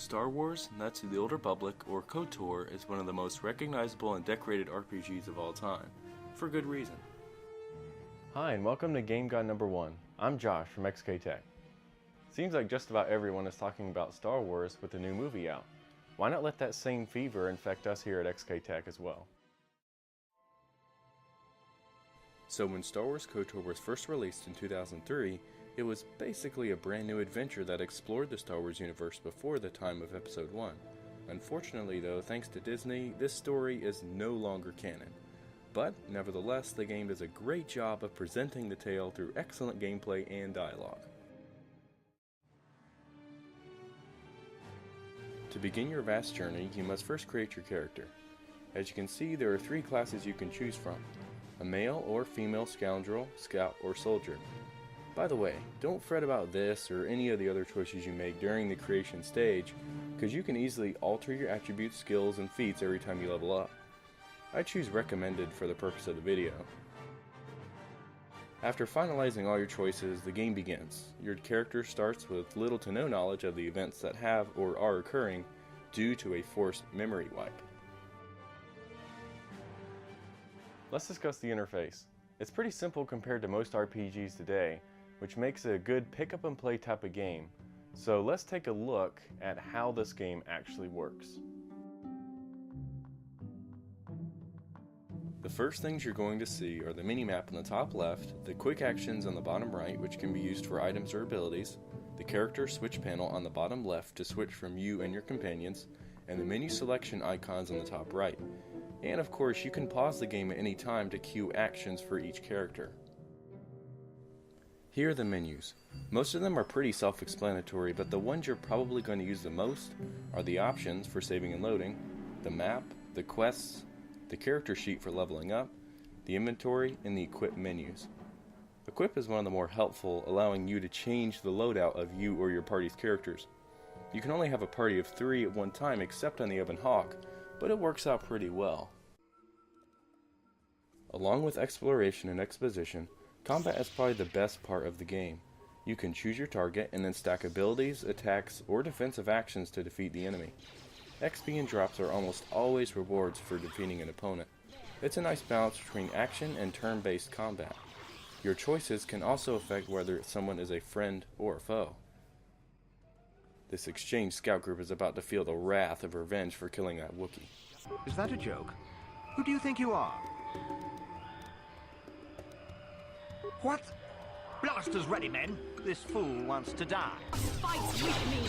Star Wars, Knights of the Old Republic, or KOTOR is one of the most recognizable and decorated RPGs of all time, for good reason. Hi and welcome to GameGuide number 1. I'm Josh from XK Tech. Seems like just about everyone is talking about Star Wars with the new movie out. Why not let that same fever infect us here at XK Tech as well? So when Star Wars KOTOR was first released in 2003, it was basically a brand new adventure that explored the Star Wars universe before the time of Episode 1. Unfortunately though, thanks to Disney, this story is no longer canon. But, nevertheless, the game does a great job of presenting the tale through excellent gameplay and dialogue. To begin your vast journey, you must first create your character. As you can see, there are 3 classes you can choose from: a male or female scoundrel, scout, or soldier. By the way, don't fret about this or any of the other choices you make during the creation stage, because you can easily alter your attributes, skills, and feats every time you level up. I choose recommended for the purpose of the video. After finalizing all your choices, the game begins. Your character starts with little to no knowledge of the events that have or are occurring due to a forced memory wipe. Let's discuss the interface. It's pretty simple compared to most RPGs today, which makes it a good pick up and play type of game. So let's take a look at how this game actually works. The first things you're going to see are the minimap on the top left, the quick actions on the bottom right, which can be used for items or abilities, the character switch panel on the bottom left to switch from you and your companions, and the menu selection icons on the top right. And of course, you can pause the game at any time to queue actions for each character. Here are the menus. Most of them are pretty self-explanatory, but the ones you're probably going to use the most are the options for saving and loading, the map, the quests, the character sheet for leveling up, the inventory, and the equip menus. Equip is one of the more helpful, allowing you to change the loadout of you or your party's characters. You can only have a party of 3 at one time except on the Ebon Hawk, but it works out pretty well. Along with exploration and exposition, combat is probably the best part of the game. You can choose your target and then stack abilities, attacks, or defensive actions to defeat the enemy. XP and drops are almost always rewards for defeating an opponent. It's a nice balance between action and turn-based combat. Your choices can also affect whether someone is a friend or a foe. This exchange scout group is about to feel the wrath of revenge for killing that Wookiee. Is that a joke? Who do you think you are? What? Blasters ready, men. This fool wants to die. Fight with me!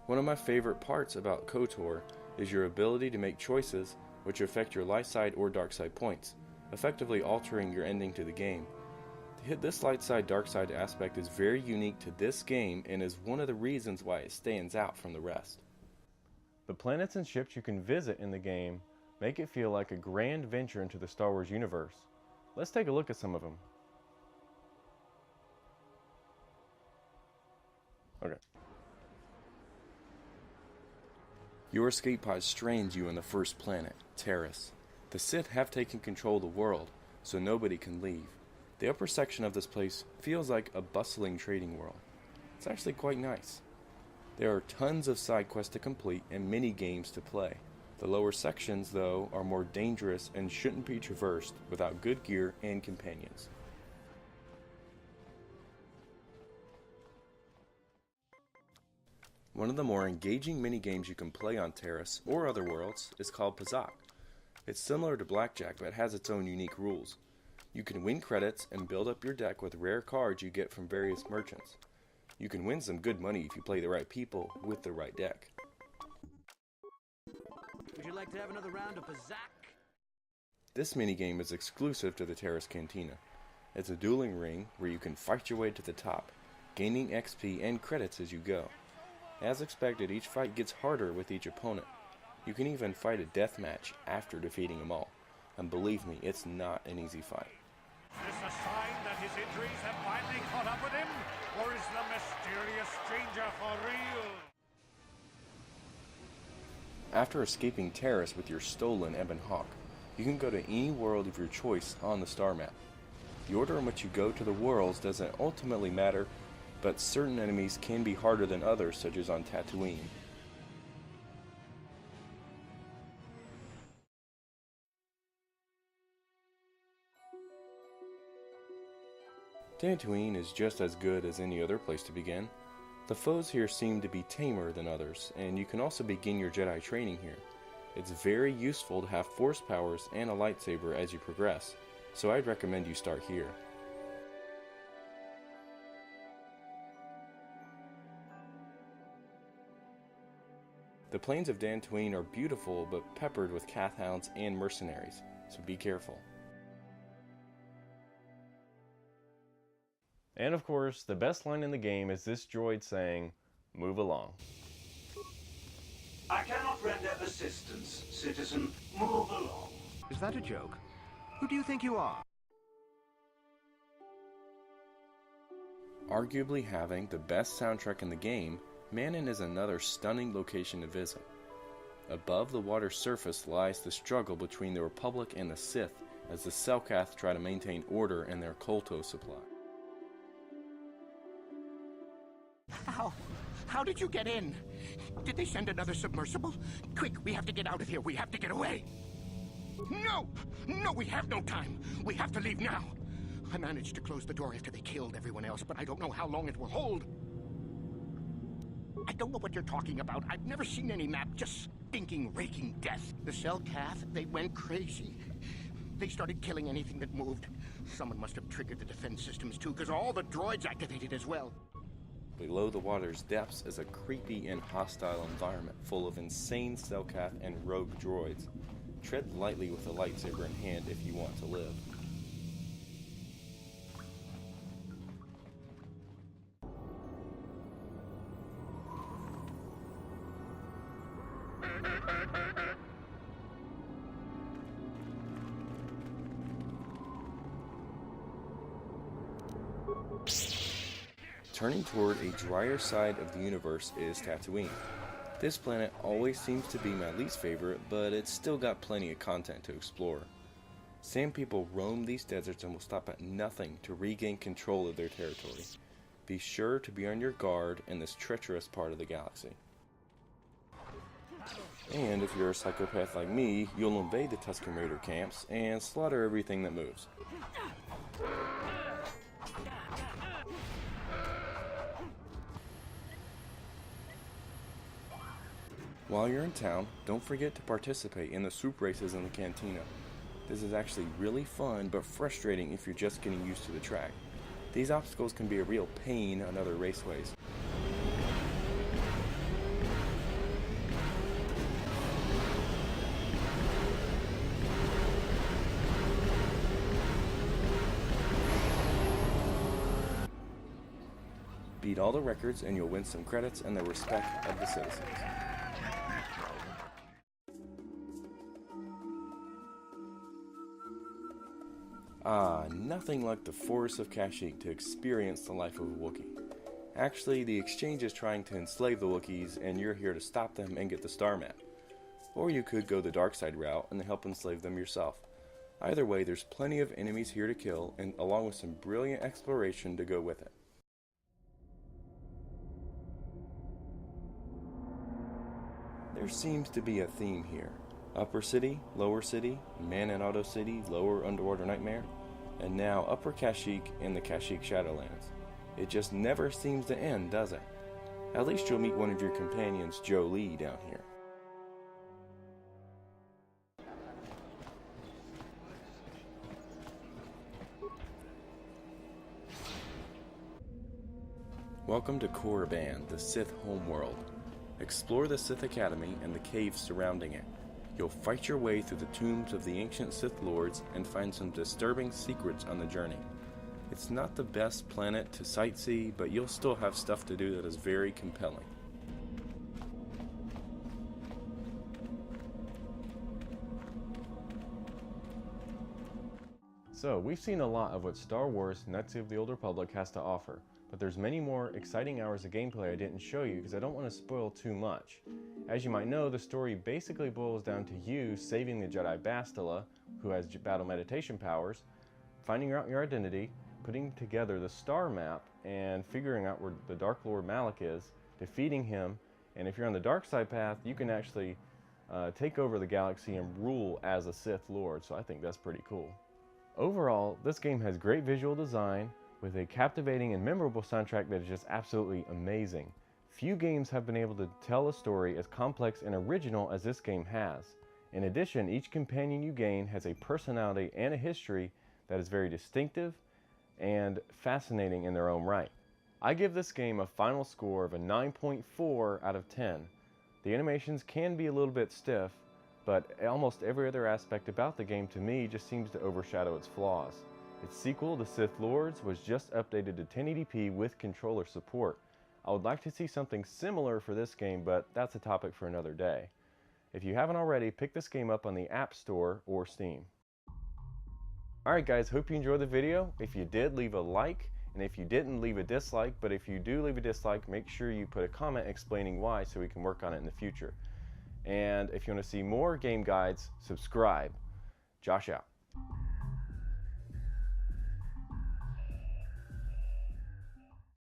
One of my favorite parts about KOTOR is your ability to make choices which affect your light side or dark side points, effectively altering your ending to the game. To hit this light side dark side aspect is very unique to this game and is one of the reasons why it stands out from the rest. The planets and ships you can visit in the game make it feel like a grand venture into the Star Wars universe. Let's take a look at some of them. Okay. Your escape pod strains you on the first planet, Terrace. The Sith have taken control of the world, so nobody can leave. The upper section of this place feels like a bustling trading world. It's actually quite nice. There are tons of side quests to complete and mini games to play. The lower sections, though, are more dangerous and shouldn't be traversed without good gear and companions. One of the more engaging mini-games you can play on Terrace or other worlds is called Kashyyyk. It's similar to Blackjack but has its own unique rules. You can win credits and build up your deck with rare cards you get from various merchants. You can win some good money if you play the right people with the right deck. Would you like to have another round of Kashyyyk? This minigame is exclusive to the Terrace Cantina. It's a dueling ring where you can fight your way to the top, gaining XP and credits as you go. As expected, each fight gets harder with each opponent. You can even fight a death match after defeating them all. And believe me, it's not an easy fight. Is this a sign that his injuries have finally caught up with him? Or is the mysterious stranger for real? After escaping Terrace with your stolen Ebon Hawk, you can go to any world of your choice on the star map. The order in which you go to the worlds doesn't ultimately matter, but certain enemies can be harder than others, such as on Tatooine. Tatooine is just as good as any other place to begin. The foes here seem to be tamer than others, and you can also begin your Jedi training here. It's very useful to have force powers and a lightsaber as you progress, so I'd recommend you start here. The plains of Tatooine are beautiful but peppered with Kath hounds and mercenaries, so be careful. And of course, the best line in the game is this droid saying, "Move along." I cannot render assistance, citizen. Move along. Is that a joke? Who do you think you are? Arguably having the best soundtrack in the game, Manon is another stunning location to visit. Above the water's surface lies the struggle between the Republic and the Sith as the Selkath try to maintain order in their Kolto supply. How did you get in? Did they send another submersible? Quick, we have to get out of here. We have to get away. No! No, we have no time. We have to leave now. I managed to close the door after they killed everyone else, but I don't know how long it will hold. I don't know what you're talking about. I've never seen any map, just stinking, raking death. The Selkath, they went crazy. They started killing anything that moved. Someone must have triggered the defense systems too, because all the droids activated as well. Below the water's depths is a creepy and hostile environment full of insane Selkath and rogue droids. Tread lightly with a lightsaber in hand if you want to live. Turning toward a drier side of the universe is Tatooine. This planet always seems to be my least favorite, but it's still got plenty of content to explore. Sand people roam these deserts and will stop at nothing to regain control of their territory. Be sure to be on your guard in this treacherous part of the galaxy. And if you're a psychopath like me, you'll invade the Tusken Raider camps and slaughter everything that moves. While you're in town, don't forget to participate in the swoop races in the cantina. This is actually really fun but frustrating if you're just getting used to the track. These obstacles can be a real pain on other raceways. Beat all the records and you'll win some credits and the respect of the citizens. Nothing like the forests of Kashyyyk to experience the life of a Wookiee. Actually, the exchange is trying to enslave the Wookiees and you're here to stop them and get the star map. Or you could go the dark side route and help enslave them yourself. Either way, there's plenty of enemies here to kill and along with some brilliant exploration to go with it. There seems to be a theme here. Upper City, Lower City, Man Auto City, Lower Underwater Nightmare, and now Upper Kashyyyk and the Kashyyyk Shadowlands. It just never seems to end, does it? At least you'll meet one of your companions, Joe Lee, down here. Welcome to Coreband, the Sith homeworld. Explore the Sith Academy and the caves surrounding it. You'll fight your way through the tombs of the ancient Sith Lords and find some disturbing secrets on the journey. It's not the best planet to sightsee, but you'll still have stuff to do that is very compelling. So, we've seen a lot of what Star Wars Knights of the Old Republic has to offer, but there's many more exciting hours of gameplay I didn't show you because I don't want to spoil too much. As you might know, the story basically boils down to you saving the Jedi Bastila, who has battle meditation powers, finding out your identity, putting together the star map, and figuring out where the Dark Lord Malak is, defeating him, and if you're on the dark side path, you can actually take over the galaxy and rule as a Sith Lord, so I think that's pretty cool. Overall, this game has great visual design with a captivating and memorable soundtrack that is just absolutely amazing. Few games have been able to tell a story as complex and original as this game has. In addition, each companion you gain has a personality and a history that is very distinctive and fascinating in their own right. I give this game a final score of a 9.4 out of 10. The animations can be a little bit stiff, but almost every other aspect about the game to me just seems to overshadow its flaws. Its sequel, The Sith Lords, was just updated to 1080p with controller support. I would like to see something similar for this game, but that's a topic for another day. If you haven't already, pick this game up on the App Store or Steam. Alright guys, hope you enjoyed the video. If you did, leave a like, and if you didn't, leave a dislike, but if you do leave a dislike, make sure you put a comment explaining why so we can work on it in the future. And if you want to see more game guides, subscribe. Josh out.